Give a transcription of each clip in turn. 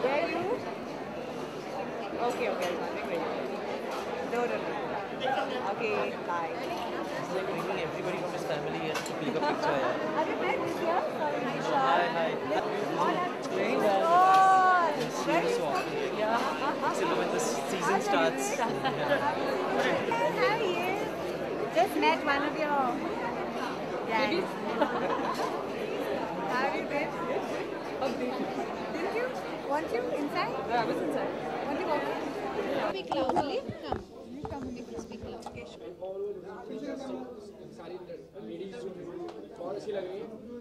Where you? Okay, okay, no. Okay, bye. It's like bringing everybody from his family and to click a picture. Have you met this year? Sorry, Nisha. Hi. Very well. See you so often. Yeah. Till when the season starts. How are you? Just met one of your guys. How have you been? Didn't you? Want you inside? Yeah, I was inside. Want you walk in? Speak loudly. Come. You come if you speak loudly.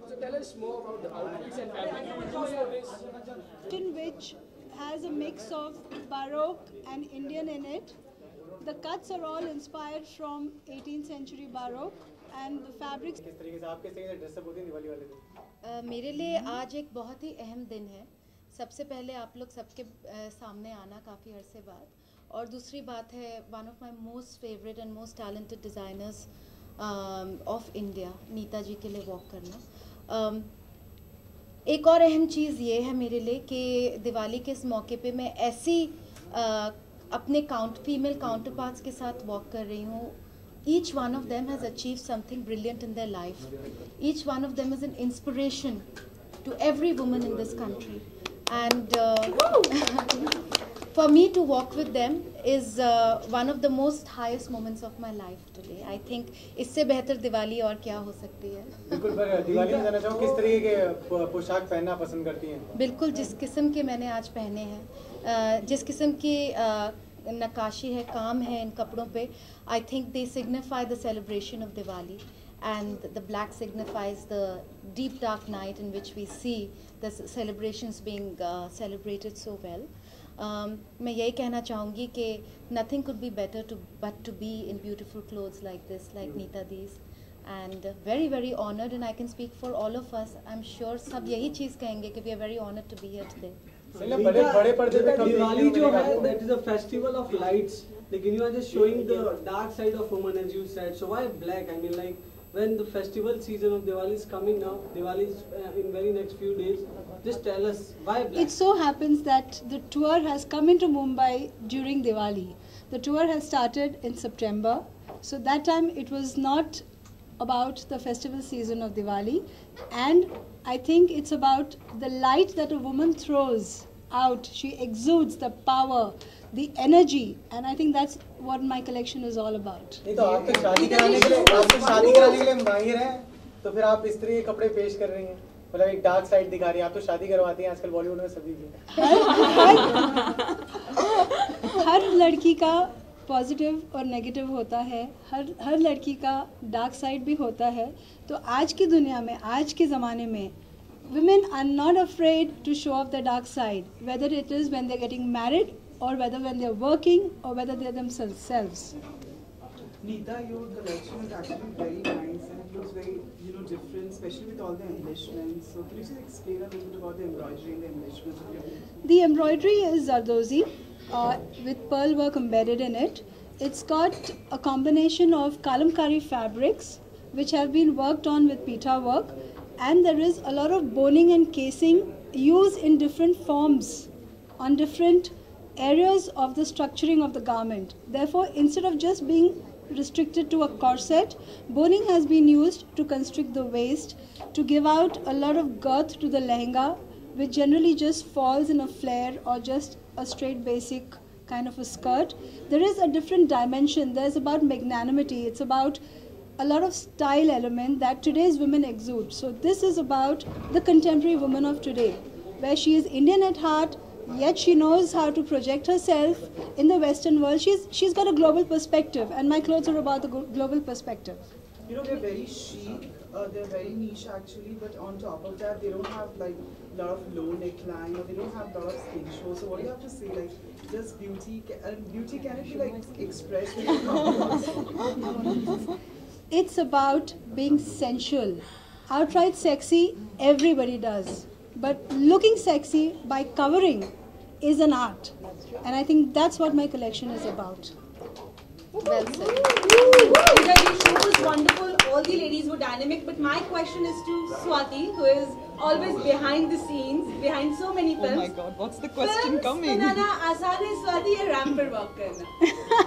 So tell us more about the outfits and fabrics. In which has a mix of Baroque and Indian in it. The cuts are all inspired from 18th century Baroque and the fabrics. किस तरीके से आपके सही से dress up होती है दिवाली वाले दिन? मेरे लिए आज एक बहुत ही अहम दिन है। सबसे पहले आप लोग सबके सामने आना काफ़ी अरसे बाद, और दूसरी बात है one of my most favourite and most talented designers of India Nita ji के लिए वॉक करना। एक और अहम चीज़ ये है मेरे लिए कि दिवाली के इस मौके पे मैं ऐसी अपने फीमेल काउंटर पार्ट्स के साथ वॉक कर रही हूँ। Each one of them has achieved something brilliant in their life. Each one of them is an inspiration to every woman in this country. And for me to walk with them is one of the most highest moments of my life today. I think इससे बेहतर दिवाली और क्या हो सकती है? बिल्कुल, पर दिवाली में जानना चाहूँ किस तरीके के पोशाक पहनना पसंद करती हैं? बिल्कुल जिस किस्म के मैंने आज पहने हैं, जिस किस्म की नक्काशी है, काम है इन कपड़ों पे, I think they signify the celebration of Diwali, and the black signifies the deep dark night in which we see the celebrations being celebrated so well. मैं यही कहना चाहूँगी कि nothing could be better but to be in beautiful clothes like this, like Neeta Di's, and very very honored, and I can speak for all of us. I'm sure सब यही चीज़ कहेंगे कि we are very honored to be here today. बड़े पर्दे पे दिवाली जो है, that is a festival of lights. Like you are just showing the dark side of woman, as you said. So why black? I mean, like when the festival season of Diwali is coming now, Diwali is in very next few days. Just tell us why black. It so happens that the tour has come into Mumbai during Diwali. The tour has started in September. So that time it was not about the festival season of Diwali. And I think it's about the light that a woman throws out. She exudes the power, the energy, and I think that's what my collection is all about. नहीं तो आप तो शादी कराने के लिए माहिर हैं, तो फिर आप इस तरह के कपड़े पेश कर रही हैं, मतलब एक डार्क साइड दिखा रही हैं। आप तो शादी करवाती हैं आजकल बॉलीवुड में सभी की। हर लड़की का पॉजिटिव और नेगेटिव होता है, हर लड़की का डार्क साइड भी होता है। तो आज की दुनिया में, आज के ज़माने में women are not afraid to show off the dark side, whether it is when they're getting married or whether when they're working or whether they're themselves. Neeta, your collection is actually very nice and it looks very, different, especially with all the embellishments. So can you just explain a little bit about the embroidery and the embellishments of your piece? The embroidery is Zardozi with pearl work embedded in it. It's got a combination of kalamkari fabrics which have been worked on with pita work, and there is a lot of boning and casing used in different forms on different areas of the structuring of the garment. Therefore, instead of just being restricted to a corset, boning has been used to constrict the waist, to give out a lot of girth to the lehenga, which generally just falls in a flare or just a straight basic kind of a skirt. There is a different dimension. There's about magnanimity. It's about a lot of style element that today's women exude. So this is about the contemporary woman of today, where she is Indian at heart, yet she knows how to project herself in the Western world. She's got a global perspective, and my clothes are about the global perspective. They're very chic, they're very niche actually, but on top of that, they don't have like a lot of low neckline, or they don't have a lot of skin show. So what do you have to say? Like, just beauty, beauty can it be like expressed in It's about being sensual. Outright sexy, everybody does. But looking sexy by covering is an art. And I think that's what my collection is about. Well said. Your show was wonderful. All the ladies were dynamic. But my question is to Swati, who is always behind the scenes, behind so many films. Oh my God, what's the question Films coming? बनाना आसान है स्वाति या ramp पर work करना?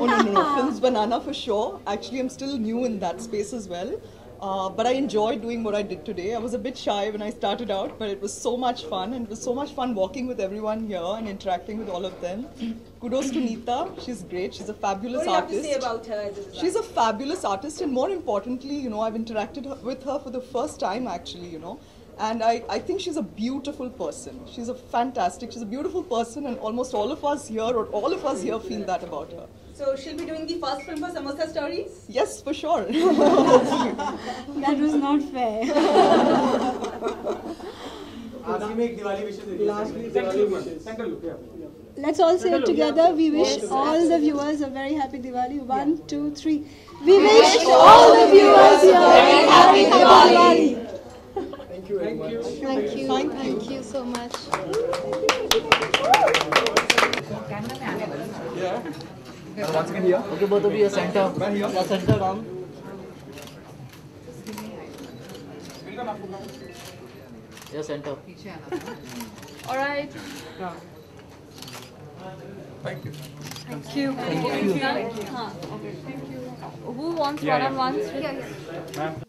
Oh no, Films Banana for sure. Actually, I'm still new in that space as well. But I enjoyed doing what I did today. I was a bit shy when I started out, but it was so much fun, and it was so much fun walking with everyone here and interacting with all of them. Kudos to Neeta. She's great. She's a fabulous What do you have to artist. say about her as a designer? She's a fabulous artist, and more importantly, I've interacted with her for the first time actually, and I think she's a beautiful person. She's she's a beautiful person, and almost all of us here feel that about her. So she'll be doing the first film for Samosa Stories? Yes, for sure. That was not fair. आखिरी में एक दिवाली विशेष Lastly, Diwali wishes. Let's all say it together. We wish all the viewers a very happy Diwali. 1, 2, 3. We wish all the viewers here a very happy Diwali. Thank you very much. Thank you so much. Once again here. Okay, both of you are center. Yeah, center down. Yeah, center. All right. Thank you. Thank you. Who wants one-on-ones? Ma'am.